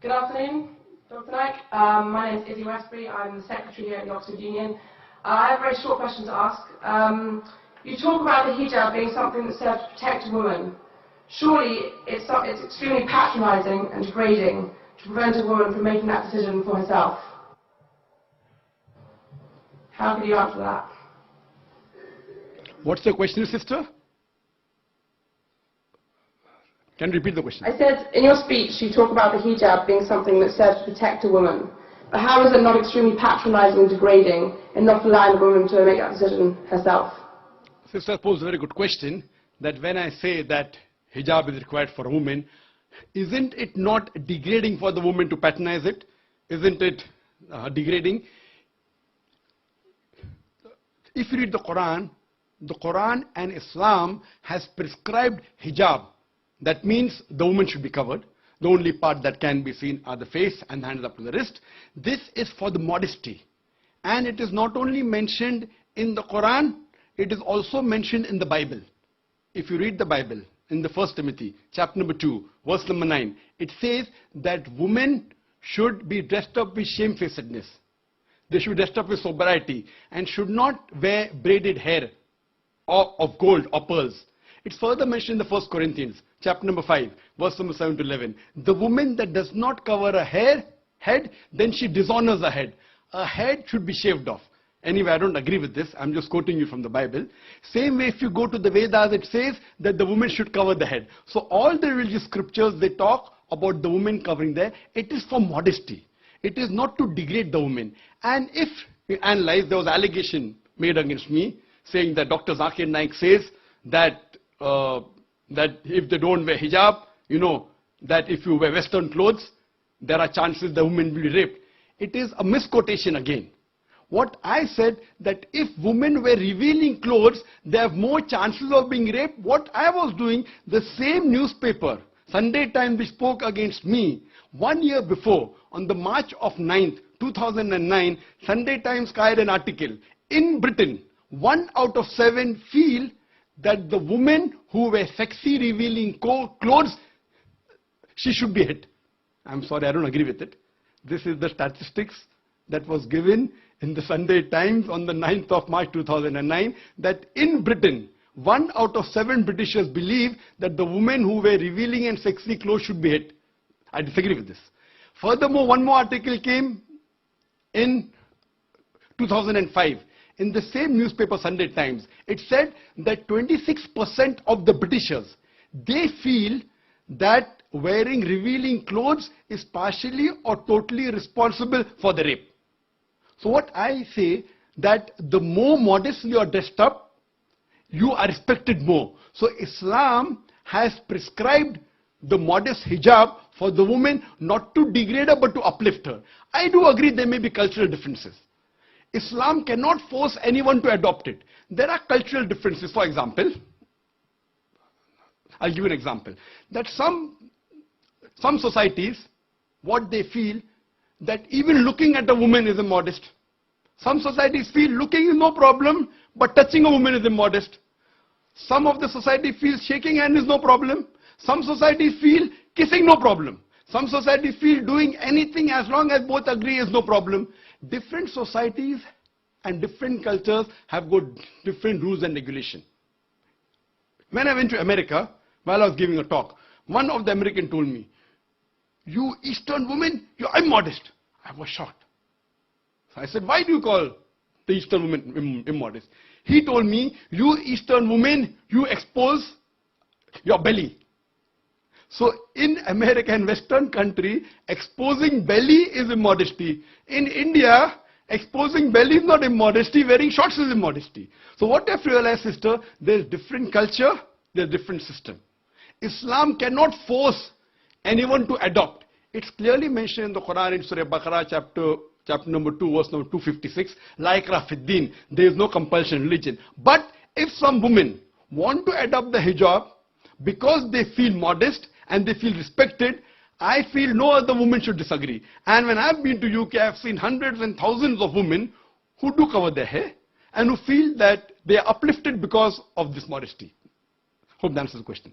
Good afternoon, Dr. Naik. My name is Izzy Westbury. I'm the secretary here at the Oxford Union. I have a very short question to ask. You talk about the hijab being something that's there to protect a woman. Surely it's extremely patronising and degrading to prevent a woman from making that decision for herself. How can you answer that? What's the question, sister? Can you repeat the question? I said, in your speech, you talk about the hijab being something that's there to protect a woman. But how is it not extremely patronising and degrading in not allowing the woman to make that decision herself? Sister posed a very good question, that when I say that hijab is required for a woman, isn't it not degrading for the woman to patronize it? Isn't it degrading? If you read the Quran and Islam has prescribed hijab. That means the woman should be covered. The only part that can be seen are the face and the hands up to the wrist. This is for the modesty. And it is not only mentioned in the Quran, it is also mentioned in the Bible. If you read the Bible, in the 1 Timothy, chapter number 2, verse number 9, it says that women should be dressed up with shamefacedness. They should be dressed up with sobriety and should not wear braided hair or of gold or pearls. It's further mentioned in the 1 Corinthians, chapter number 5, verse number 7 to 11. The woman that does not cover her head, then she dishonors her head. Her head should be shaved off. Anyway, I don't agree with this. I'm just quoting you from the Bible. Same way, if you go to the Vedas, it says that the woman should cover the head. So all the religious scriptures, they talk about the woman covering their. It is for modesty. It is not to degrade the woman. And if you analyze, there was allegation made against me, saying that Dr. Zakir Naik says that that if they don't wear hijab, you know, that if you wear Western clothes, there are chances the woman will be raped. It is a misquotation again. What I said, that if women wear revealing clothes, they have more chances of being raped. What I was doing, the same newspaper, Sunday Times, which spoke against me, 1 year before, on the March of 9th, 2009, Sunday Times carried an article. In Britain, 1 out of 7 feel that the women who wear sexy revealing clothes, she should be hit. I'm sorry, I don't agree with it. This is the statistics that was given in the Sunday Times on the 9th of March 2009, that in Britain, 1 out of 7 Britishers believe that the women who wear revealing and sexy clothes should be hit. I disagree with this. Furthermore, one more article came in 2005. In the same newspaper, Sunday Times, it said that 26% of the Britishers, they feel that wearing revealing clothes is partially or totally responsible for the rape. So what I say, that the more modestly you are dressed up, you are respected more. So Islam has prescribed the modest hijab for the woman, not to degrade her but to uplift her. I do agree there may be cultural differences. Islam cannot force anyone to adopt it. There are cultural differences. For example, I'll give you an example. That some societies, what they feel, that even looking at a woman is immodest. Some societies feel looking is no problem, but touching a woman is immodest. Some of the society feels shaking hand is no problem. Some societies feel kissing no problem. Some societies feel doing anything as long as both agree is no problem. Different societies and different cultures have got different rules and regulations. When I went to America, while I was giving a talk, one of the Americans told me, "You Eastern women, you're immodest." I was shocked. So I said, "Why do you call the Eastern women immodest?" He told me, "You Eastern women, you expose your belly." So in America and Western country, exposing belly is immodesty. In India, exposing belly is not immodesty, wearing shorts is immodesty. So what I've realized, sister, there's different culture, there's different system. Islam cannot force anyone to adopt. It's clearly mentioned in the Quran in Surah Baqarah, chapter number 2, verse number 256, La ikraha fid din. There is no compulsion in religion. But if some women want to adopt the hijab because they feel modest and they feel respected, I feel no other woman should disagree. And when I've been to UK, I've seen hundreds and thousands of women who do cover their hair and who feel that they are uplifted because of this modesty. Hope that answers the question.